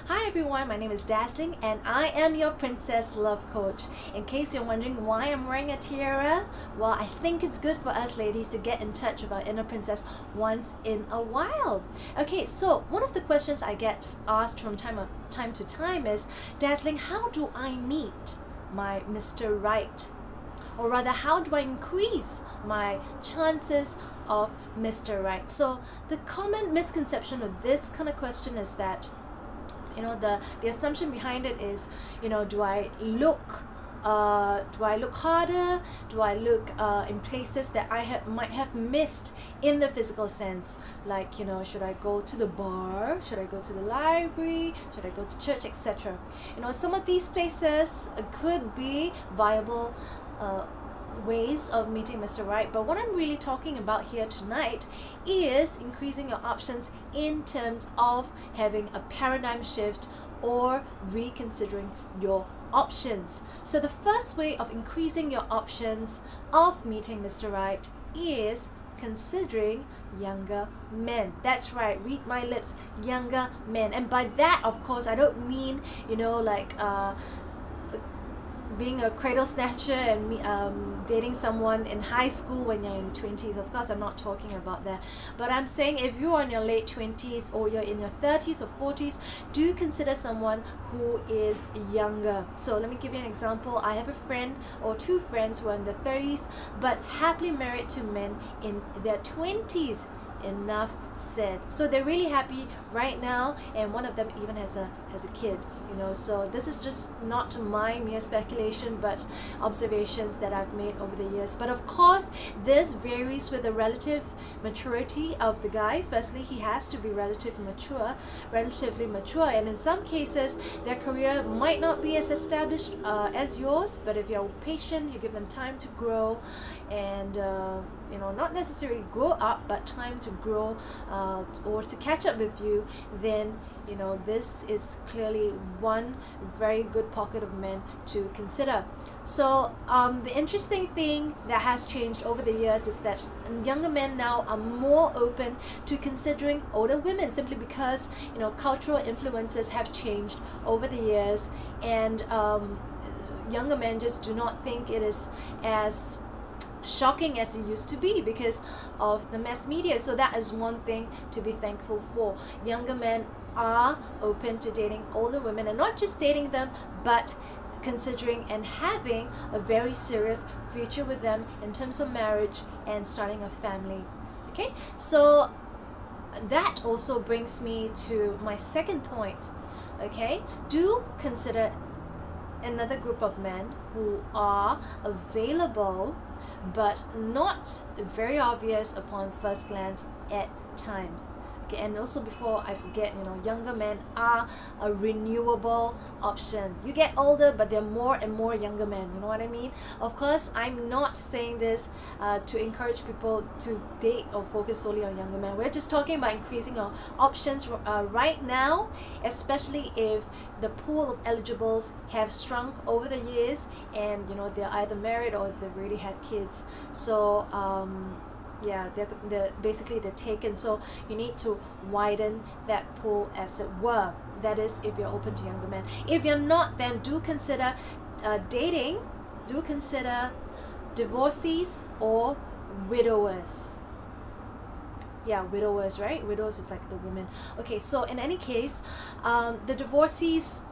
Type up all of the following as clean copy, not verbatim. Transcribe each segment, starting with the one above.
Hi everyone, my name is Dazzling and I am your Princess Love Coach. In case you're wondering why I'm wearing a tiara, well, I think it's good for us ladies to get in touch with our inner princess once in a while. Okay, so one of the questions I get asked from time to time is, Dazzling, how do I meet my Mr. Right? Or rather, how do I increase my chances of Mr. Right? So the common misconception of this kind of question is that, the assumption behind it is, do I look harder? Do I look in places that I might have missed in the physical sense? Like, should I go to the bar? Should I go to the library? Should I go to church, etc.? Some of these places could be viable ways of meeting Mr. Right, but what I'm really talking about here tonight is increasing your options in terms of having a paradigm shift or reconsidering your options. So the first way of increasing your options of meeting Mr. Right is considering younger men. That's right, read my lips, younger men. And by that, of course, I don't mean being a cradle snatcher and dating someone in high school when you're in 20s. Of course, I'm not talking about that. But I'm saying if you're in your late 20s or you're in your 30s or 40s, do consider someone who is younger. So let me give you an example. I have a friend or two friends who are in their 30s but happily married to men in their 20s. Enough said. So they're really happy right now, and one of them even has a kid, so this is just not my mere speculation but observations that I've made over the years. But of course, this varies with the relative maturity of the guy. Firstly, he has to be relatively mature, and in some cases their career might not be as established as yours, but if you're patient, you give them time to grow, and not necessarily grow up, but time to grow or to catch up with you, then this is clearly one very good pocket of men to consider. So the interesting thing that has changed over the years is that younger men now are more open to considering older women, simply because cultural influences have changed over the years, and younger men just do not think it is as shocking as it used to be because of the mass media. So that is one thing to be thankful for. Younger men are open to dating older women, and not just dating them, but considering and having a very serious future with them in terms of marriage and starting a family. Okay, so that also brings me to my second point. Okay, do consider another group of men who are available but not very obvious upon first glance at times. Okay, and also before I forget, younger men are a renewable option. You get older, but there are more and more younger men, you know what I mean? Of course, I'm not saying this to encourage people to date or focus solely on younger men. We're just talking about increasing our options right now, especially if the pool of eligibles have shrunk over the years, and they're either married or they've already had kids. So yeah, they're basically taken. So you need to widen that pool, as it were. That is, if you're open to younger men. If you're not, then do consider dating. Do consider divorcees or widowers. Yeah, widowers, right? Widows is like the women. Okay, so in any case, the divorcees,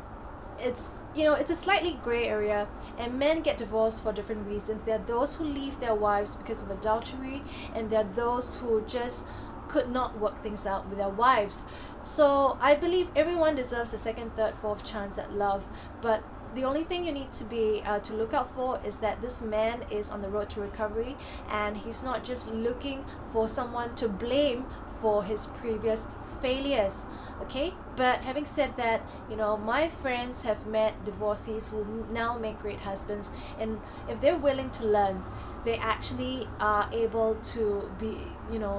it's a slightly gray area, and men get divorced for different reasons. There are those who leave their wives because of adultery, and there are those who just could not work things out with their wives. So I believe everyone deserves a second, third, fourth chance at love, but the only thing you need to be to look out for is that this man is on the road to recovery, and he's not just looking for someone to blame for his previous failures. Okay, but having said that, my friends have met divorcees who now make great husbands, and if they're willing to learn, they actually are able to be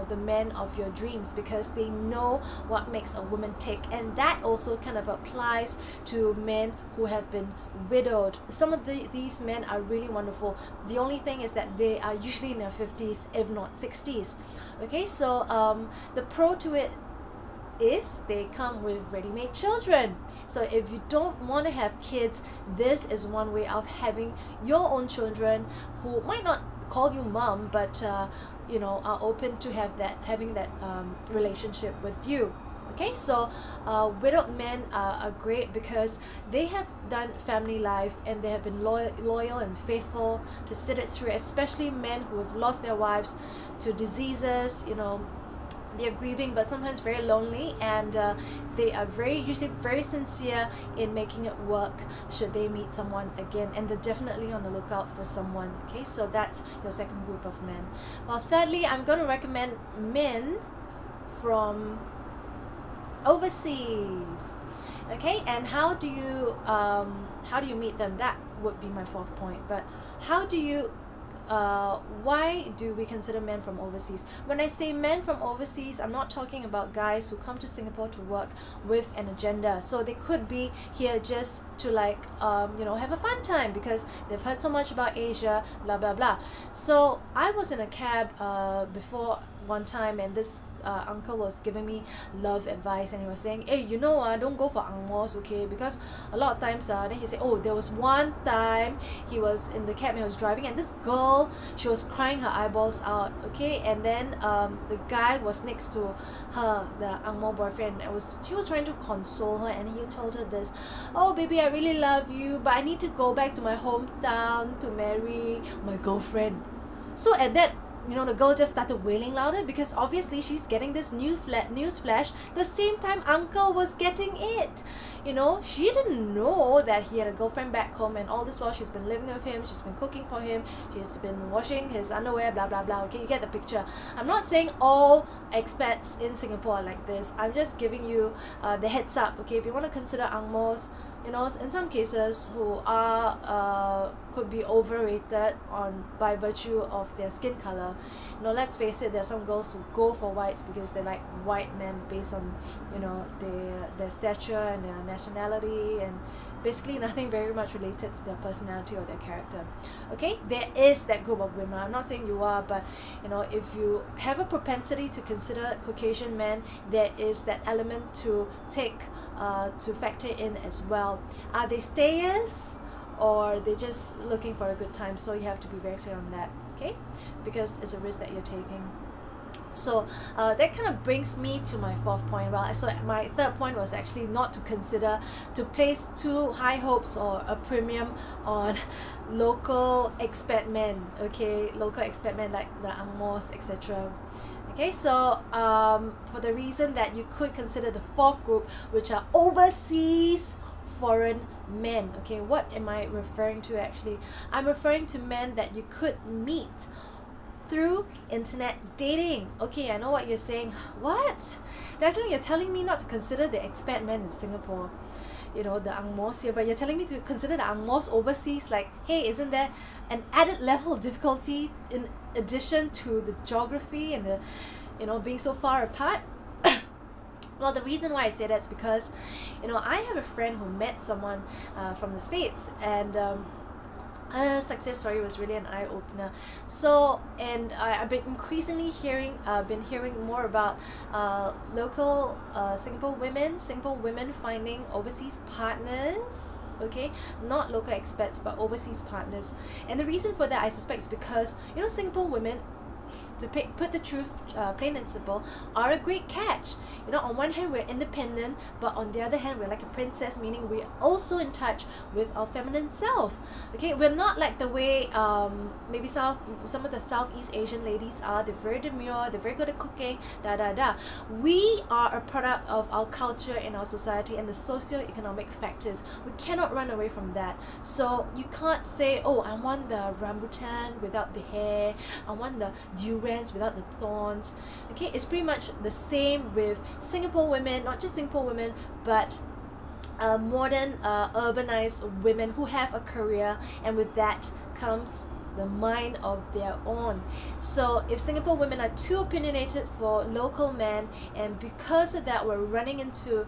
the men of your dreams, because they know what makes a woman tick. And that also kind of applies to men who have been widowed. Some of these men are really wonderful. The only thing is that they are usually in their 50s, if not 60s. Okay, so the pro to it is they come with ready-made children. So if you don't want to have kids, this is one way of having your own children who might not call you mom, but you know, are open to having that relationship with you. Okay, so widowed men are great because they have done family life and they have been loyal and faithful to sit it through, especially men who have lost their wives to diseases. You know, they're grieving but sometimes very lonely, and they are usually very sincere in making it work should they meet someone again, and they're definitely on the lookout for someone. Okay, so that's your second group of men. Well, thirdly, I'm going to recommend men from overseas. Okay, and how do you meet them? That would be my fourth point. But how do you why do we consider men from overseas? When I say men from overseas, I'm not talking about guys who come to Singapore to work with an agenda. So they could be here just to like you know, have a fun time because they've heard so much about Asia, blah blah blah. So I was in a cab before one time, and this uncle was giving me love advice, and he was saying, hey, you know, don't go for angmos, okay, because a lot of times then he said, oh, there was one time he was in the cab and he was driving, and this girl, she was crying her eyeballs out, okay, and then the guy was next to her, the angmo boyfriend, he was trying to console her, and he told her this, oh baby, I really love you, but I need to go back to my hometown to marry my girlfriend. So at that, you know, the girl just started wailing louder because obviously she's getting this news flash the same time uncle was getting it. You know, she didn't know that he had a girlfriend back home, and all this while she's been living with him, she's been cooking for him, she's been washing his underwear, blah blah blah. Okay, you get the picture. I'm not saying all expats in Singapore are like this. I'm just giving you the heads up. Okay, if you want to consider angmos, you know, in some cases who are could be overrated by virtue of their skin color. You know, let's face it, there are some girls who go for whites because they like white men based on, you know, their stature and their nationality, and basically nothing very much related to their personality or their character. Okay, there is that group of women. I'm not saying you are, but you know, if you have a propensity to consider Caucasian men, there is that element to factor in as well. Are they stayers or they're just looking for a good time? So you have to be very clear on that, okay, because it's a risk that you're taking. So that kind of brings me to my fourth point. Well, so my third point was actually not to place too high hopes or a premium on local expat men, okay, local expat men like the angmos, etc. Okay, so for the reason that you could consider the fourth group, which are overseas foreign men. Okay, what am I referring to actually? I'm referring to men that you could meet through internet dating. Okay, I know what you're saying. What? Dazzling, you're telling me not to consider the expat men in Singapore, you know, the angmos here, but you're telling me to consider the angmos overseas. Like, hey, isn't there an added level of difficulty in addition to the geography and the, you know, being so far apart? Well, the reason why I say that is because, you know, I have a friend who met someone from the States, and her success story was really an eye-opener. So, and I've been increasingly hearing more about local Singapore women finding overseas partners. Okay, not local expats but overseas partners. And the reason for that, I suspect, is because, you know, Singapore women, to put the truth plain and simple, are a great catch. You know, on one hand we're independent, but on the other hand we're like a princess, meaning we're also in touch with our feminine self. Okay, we're not like the way maybe some of the Southeast Asian ladies are. They're very demure, they're very good at cooking, We are a product of our culture and our society and the socio-economic factors. We cannot run away from that. So you can't say, oh, I want the rambutan without the hair, I want the durians without the thorns. Okay, it's pretty much the same with Singapore women, not just Singapore women, but modern urbanized women who have a career, and with that comes the mind of their own. So if Singapore women are too opinionated for local men, and because of that we're running into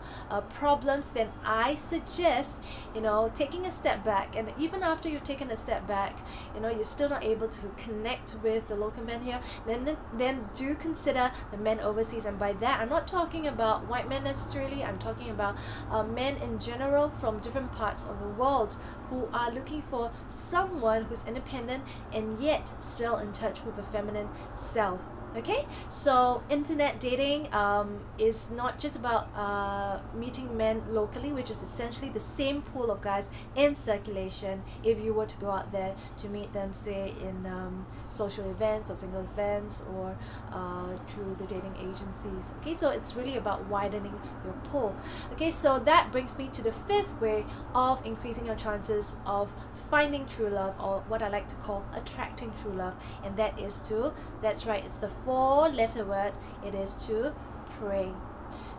problems, then I suggest, you know, taking a step back. And even after you've taken a step back, you know, you're still not able to connect with the local men here, then do consider the men overseas. And by that I'm not talking about white men necessarily, I'm talking about men in general from different parts of the world who are looking for someone who's independent and yet still in touch with a feminine self. Okay, so internet dating is not just about meeting men locally, which is essentially the same pool of guys in circulation if you were to go out there to meet them, say in social events or singles events or through the dating agencies. Okay, so it's really about widening your pool. Okay, so that brings me to the fifth way of increasing your chances of finding true love, or what I like to call attracting true love, and that is to, that's right, it's the 4-letter word, it is to pray.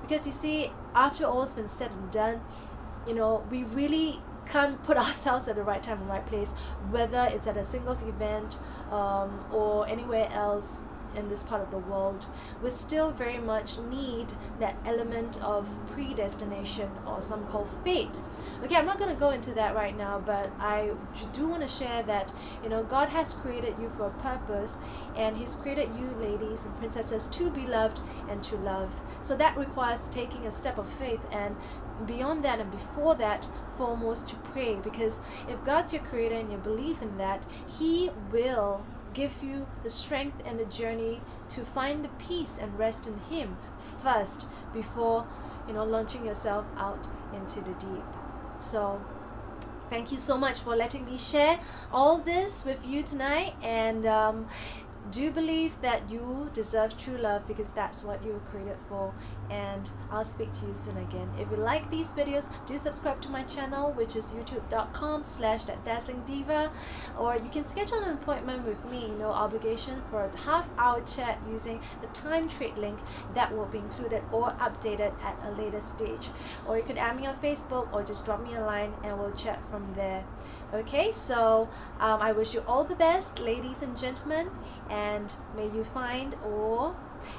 Because you see, after all's been said and done, you know, we really can't put ourselves at the right time and right place, whether it's at a singles event or anywhere else in this part of the world. We still very much need that element of predestination, or some call fate. Okay, I'm not going to go into that right now, but I do want to share that, you know, God has created you for a purpose, and He's created you, ladies and princesses, to be loved and to love. So that requires taking a step of faith, and beyond that and before that, foremost to pray. Because if God's your creator and you believe in that, He will give you the strength and the journey to find the peace and rest in Him first, before, you know, launching yourself out into the deep. So thank you so much for letting me share all this with you tonight, and do believe that you deserve true love, because that's what you were created for. And I'll speak to you soon again. If you like these videos, do subscribe to my channel, which is youtube.com/thatdazzlingdiva, or you can schedule an appointment with me, no obligation, for a half-hour chat using the time trade link that will be included or updated at a later stage. Or you could add me on Facebook, or just drop me a line and we'll chat from there. Okay, so I wish you all the best, ladies and gentlemen, and may you find or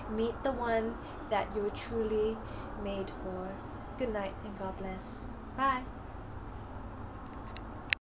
meet the one that you were truly made for. Good night and God bless. Bye.